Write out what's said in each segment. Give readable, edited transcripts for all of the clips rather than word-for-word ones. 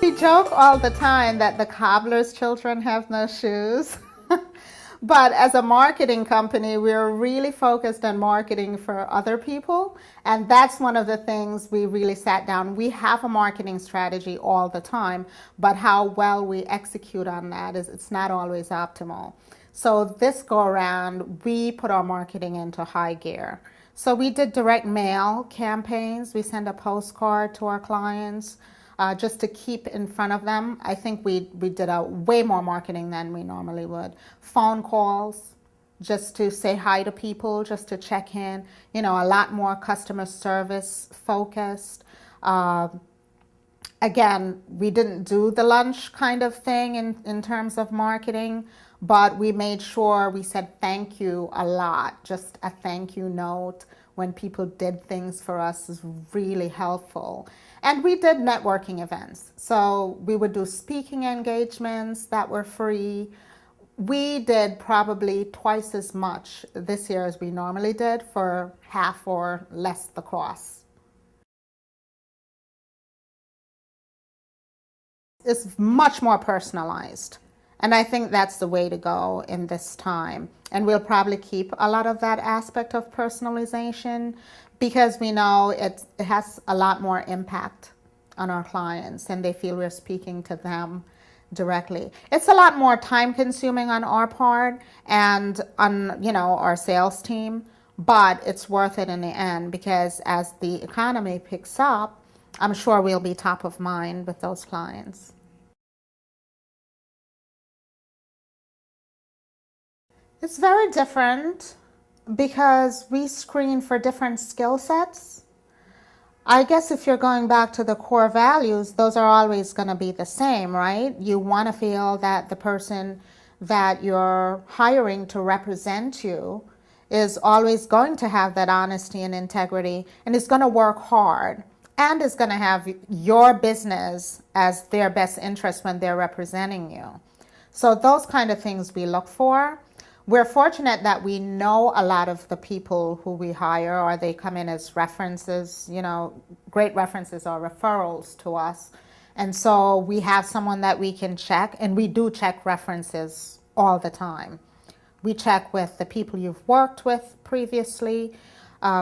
We joke all the time that the cobbler's children have no shoes. But as a marketing company, we're really focused on marketing for other people. And that's one of the things we really sat down. We have a marketing strategy all the time, but how well we execute on that is it's not always optimal. So this go around, we put our marketing into high gear. So we did direct mail campaigns. We send a postcard to our clients just to keep in front of them. I think we did a way more marketing than we normally would. Phone calls, just to say hi to people, just to check in. You know, a lot more customer service focused. Again, we didn't do the lunch kind of thing in terms of marketing, but we made sure we said thank you a lot. Just a thank you note when people did things for us is really helpful. And we did networking events. So we would do speaking engagements that were free. We did probably twice as much this year as we normally did for half or less the cost. It's much more personalized. And I think that's the way to go in this time. And we'll probably keep a lot of that aspect of personalization because we know it has a lot more impact on our clients and they feel we're speaking to them directly. It's a lot more time consuming on our part and on, our sales team, but it's worth it in the end because as the economy picks up, I'm sure we'll be top of mind with those clients. It's very different because we screen for different skill sets. I guess if you're going back to the core values, those are always going to be the same, right? You want to feel that the person that you're hiring to represent you is always going to have that honesty and integrity and is going to work hard and is going to have your business as their best interest when they're representing you. So those kind of things we look for. We're fortunate that we know a lot of the people who we hire or they come in as references, great references or referrals to us. And so we have someone that we can check, and we do check references all the time. We check with the people you've worked with previously.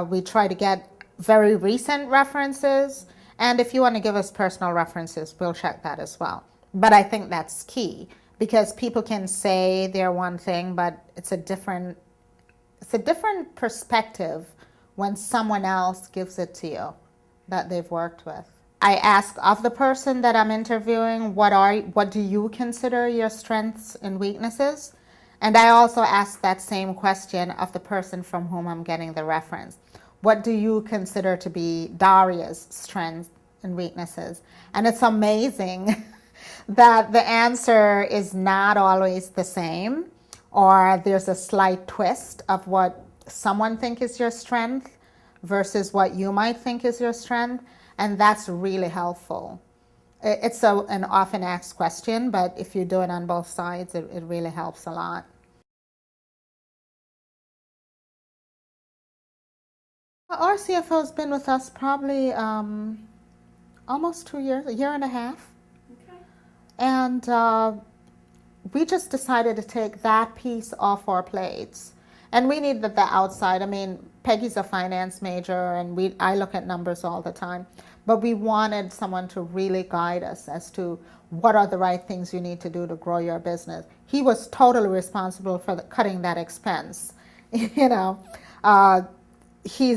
We try to get very recent references. And if you want to give us personal references, we'll check that as well. But I think that's key. Because people can say they're one thing, but it's a different perspective when someone else gives it to you that they've worked with. I ask of the person that I'm interviewing, what do you consider your strengths and weaknesses? And I also ask that same question of the person from whom I'm getting the reference. What do you consider to be Daria's strengths and weaknesses? And it's amazing that the answer is not always the same, or there's a slight twist of what someone thinks is your strength versus what you might think is your strength, and that's really helpful. It's an often asked question, but if you do it on both sides, it really helps a lot. Our CFO has been with us probably almost 2 years, a year and a half. And we just decided to take that piece off our plates. And we needed the outside. I mean, Peggy's a finance major, and I look at numbers all the time. But we wanted someone to really guide us as to what are the right things you need to do to grow your business. He was totally responsible for cutting that expense. He's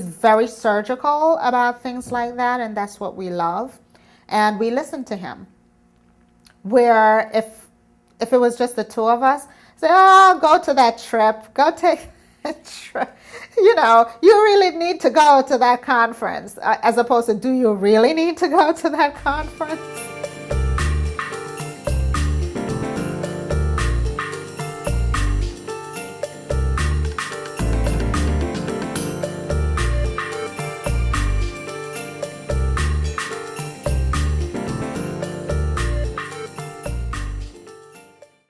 very surgical about things like that, and that's what we love. And we listened to him. Where if it was just the two of us, say, go to that trip, go take a trip. You really need to go to that conference, as opposed to, do you really need to go to that conference?